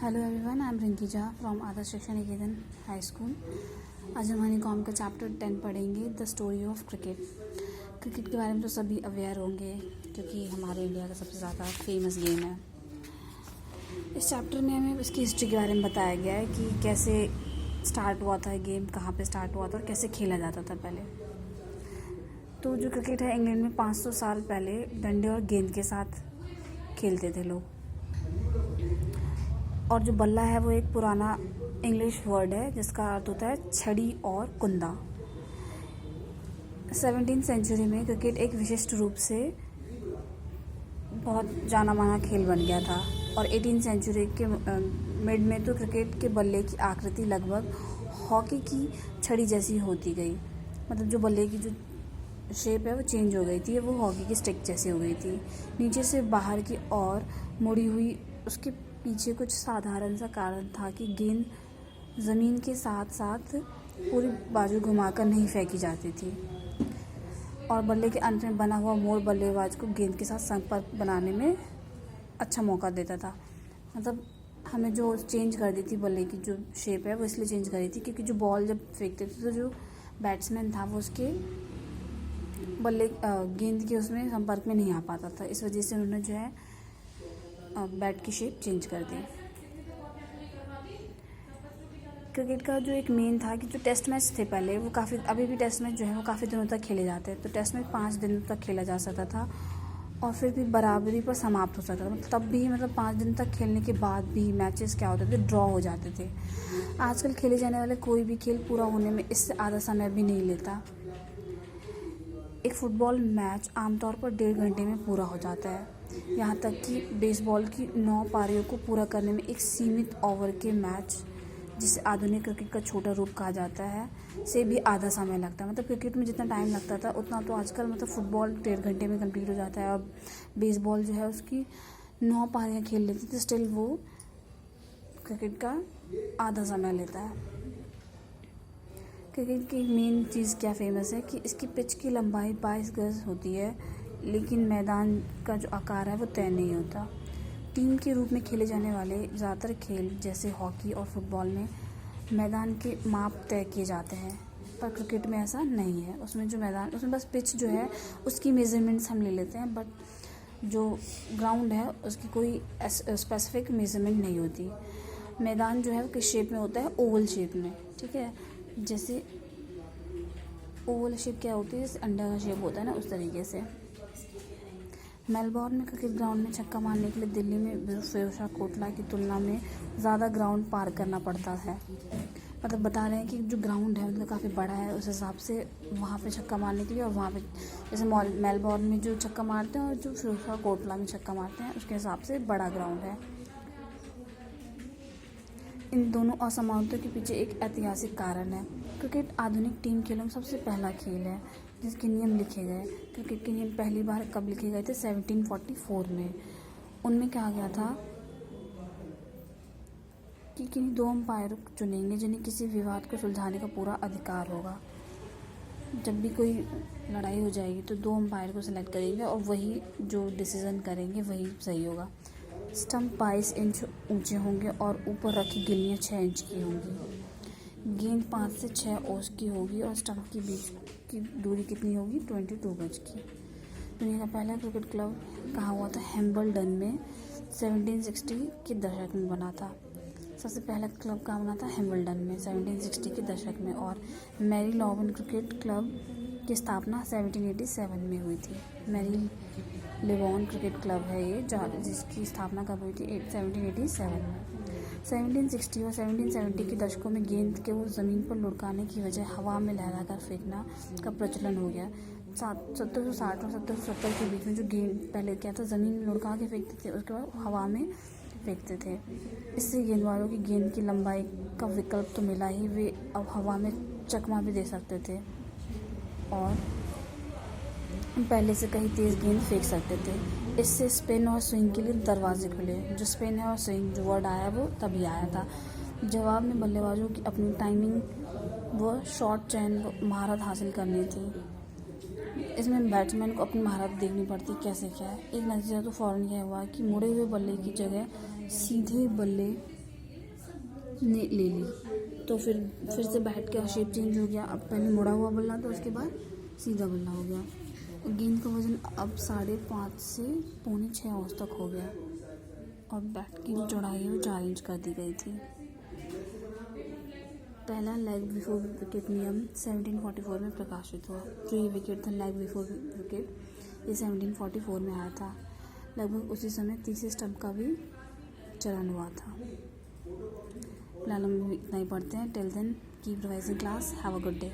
Hello everyone, I am Rinki Jha from Adarsh Shiksha Niketan high school. आज हम honeycomb का चैप्टर 10 पढ़ेंगे, the story of cricket. Cricket के बारे में तो सभी अवेयर होंगे क्योंकि हमारे इंडिया का सबसे ज़्यादा फेमस गेम है। इस चैप्टर में हमें इसकी हिस्ट्री के बारे में बताया गया है कि कैसे स्टार्ट हुआ था गेम, कहाँ पे स्टार्ट हुआ था और कैसे खेला जाता था पहले। तो जो क्रिकेट है, इंग्लैंड में 500 साल पहले डंडे और गेंद के साथ खेलते थे लोग। और जो बल्ला है वो एक पुराना इंग्लिश वर्ड है जिसका अर्थ होता है छड़ी और कुंदा। 17वीं सेंचुरी में क्रिकेट एक विशिष्ट रूप से बहुत जाना माना खेल बन गया था और 18वीं सेंचुरी के मिड में तो क्रिकेट के बल्ले की आकृति लगभग हॉकी की छड़ी जैसी होती गई। मतलब जो बल्ले की जो शेप है वो चेंज हो गई थी, वो हॉकी की स्टिक जैसी हो गई थी, नीचे से बाहर की ओर मुड़ी हुई। उसके पीछे कुछ साधारण सा कारण था कि गेंद ज़मीन के साथ साथ पूरी बाजू घुमाकर नहीं फेंकी जाती थी और बल्ले के अंत में बना हुआ मोड़ बल्लेबाज को गेंद के साथ संपर्क बनाने में अच्छा मौका देता था। मतलब हमें जो चेंज कर दी थी बल्ले की जो शेप है वो इसलिए चेंज करी थी क्योंकि जो बॉल जब फेंकते थे तो जो बैट्समैन था वो उसके बल्ले गेंद के उसमें संपर्क में नहीं आ पाता था। इस वजह से उन्होंने जो है बैट की शेप चेंज कर दी। क्रिकेट का जो एक मेन था कि जो टेस्ट मैच थे पहले वो काफ़ी, अभी भी टेस्ट मैच जो है वो काफ़ी दिनों तक खेले जाते हैं। तो टेस्ट मैच 5 दिन तक खेला जा सकता था और फिर भी बराबरी पर समाप्त हो सकता था। तब भी 5 दिन तक खेलने के बाद भी मैचेस क्या होते थे, ड्रॉ हो जाते थे। आजकल खेले जाने वाले कोई भी खेल पूरा होने में इससे आधा समय भी नहीं लेता। एक फुटबॉल मैच आमतौर पर 1.5 घंटे में पूरा हो जाता है। यहाँ तक कि बेसबॉल की 9 पारियों को पूरा करने में एक सीमित ओवर के मैच, जिसे आधुनिक क्रिकेट का छोटा रूप कहा जाता है, से भी आधा समय लगता है। क्रिकेट में जितना टाइम लगता था उतना तो आजकल फुटबॉल 1.5 घंटे में कंप्लीट हो जाता है। और बेसबॉल जो है उसकी 9 पारियाँ खेल लेती तो स्टिल वो क्रिकेट का आधा समय लेता है। क्रिकेट की मेन चीज़ क्या फेमस है कि इसकी पिच की लंबाई 22 गज होती है, लेकिन मैदान का जो आकार है वो तय नहीं होता। टीम के रूप में खेले जाने वाले ज़्यादातर खेल जैसे हॉकी और फुटबॉल में मैदान के माप तय किए जाते हैं, पर क्रिकेट में ऐसा नहीं है। उसमें बस पिच जो है उसकी मेजरमेंट्स हम ले लेते हैं, बट जो ग्राउंड है उसकी कोई स्पेसिफिक मेजरमेंट नहीं होती। मैदान जो है वो किस शेप में होता है, ओवल शेप में, ठीक है। जैसे ओवल शेप क्या होती है, जैसे अंडा का शेप होता है ना, उस तरीके से। मेलबोर्न में क्रिकेट ग्राउंड में छक्का मारने के लिए दिल्ली में फिरोजशाह कोटला की तुलना में ज़्यादा ग्राउंड पार करना पड़ता है। बता रहे हैं कि जो ग्राउंड है काफ़ी बड़ा है, उस हिसाब से वहाँ पे छक्का मारने के लिए, और वहाँ पे जैसे मेलबोर्न में जो छक्का मारते हैं और जो फिरोजशाह कोटला में छक्का मारते हैं उसके हिसाब से बड़ा ग्राउंड है। इन दोनों असमानताओं के पीछे एक ऐतिहासिक कारण है। क्रिकेट आधुनिक टीम खेलों में सबसे पहला खेल है जिसके नियम लिखे गए। क्रिकेट के नियम पहली बार कब लिखे गए थे? 1744 में। उनमें कहा गया था कि किन्हीं 2 अंपायर चुनेंगे जिन्हें किसी विवाद को सुलझाने का पूरा अधिकार होगा। जब भी कोई लड़ाई हो जाएगी तो 2 अंपायर को सिलेक्ट करेंगे और वही जो डिसीज़न करेंगे वही सही होगा। स्टंप 22 इंच ऊंचे होंगे और ऊपर रखी गिल्लियाँ 6 इंच की होंगी। गेंद 5 से 6 ओस की होगी और स्टंप के बीच की दूरी कितनी होगी? 22 गज की। दुनिया का पहला क्रिकेट क्लब कहाँ हुआ था? हैम्बल्डन में 1760 के दशक में बना था। सबसे पहला क्लब कहाँ बना था? हैम्बल्डन में 1760 के दशक में। और मैरी लॉवन क्रिकेट क्लब की स्थापना 1787 में हुई थी। मैरी लेवॉन क्रिकेट क्लब है ये, जिसकी स्थापना कब हुई थी? 1787 में। 1760 और 1770 के दशकों में गेंद के वो ज़मीन पर लुढ़काने की वजह हवा में लहराकर फेंकना का प्रचलन हो गया। 1760 और 1770 के बीच में जो गेंद पहले क्या था, ज़मीन में लुढ़का के फेंकते थे, उसके बाद हवा में फेंकते थे। इससे गेंदबाजों की गेंद की लंबाई का विकल्प तो मिला ही, वे अब हवा में चकमा भी दे सकते थे और पहले से कहीं तेज़ गेंद फेंक सकते थे। इससे स्पिन और स्विंग के लिए दरवाजे खुले। जो स्पिन है और स्विंग जो वर्ड आया वो तभी आया था। जवाब में बल्लेबाजों की अपनी टाइमिंग व शॉट चयन महारत हासिल करनी थी। इसमें बैट्समैन को अपनी महारत देखनी पड़ती, कैसे क्या है। एक नतीजा तो फ़ौरन यह हुआ कि मुड़े हुए बल्ले की जगह सीधे बल्ले ने ले ली। तो फिर से बैट का शेप चेंज हो गया। अब पहले मुड़ा हुआ बल्ला था, उसके बाद सीधा बल्ला हो गया। गेंद का वजन अब 5.5 से 5.25 औंस तक हो गया और बैट की जो चौड़ाई है वो 4 इंच कर दी गई थी। पहला लेग बिफोर विकेट नियम 1744 में प्रकाशित हुआ। जो ये विकेट था लेग बिफोर विकेट, ये 1744 में आया था। लगभग उसी समय तीसरे स्टंप का भी चलन हुआ था। फिलहाल हम इतना ही पढ़ते हैं। Till then keep revising class, have a good day.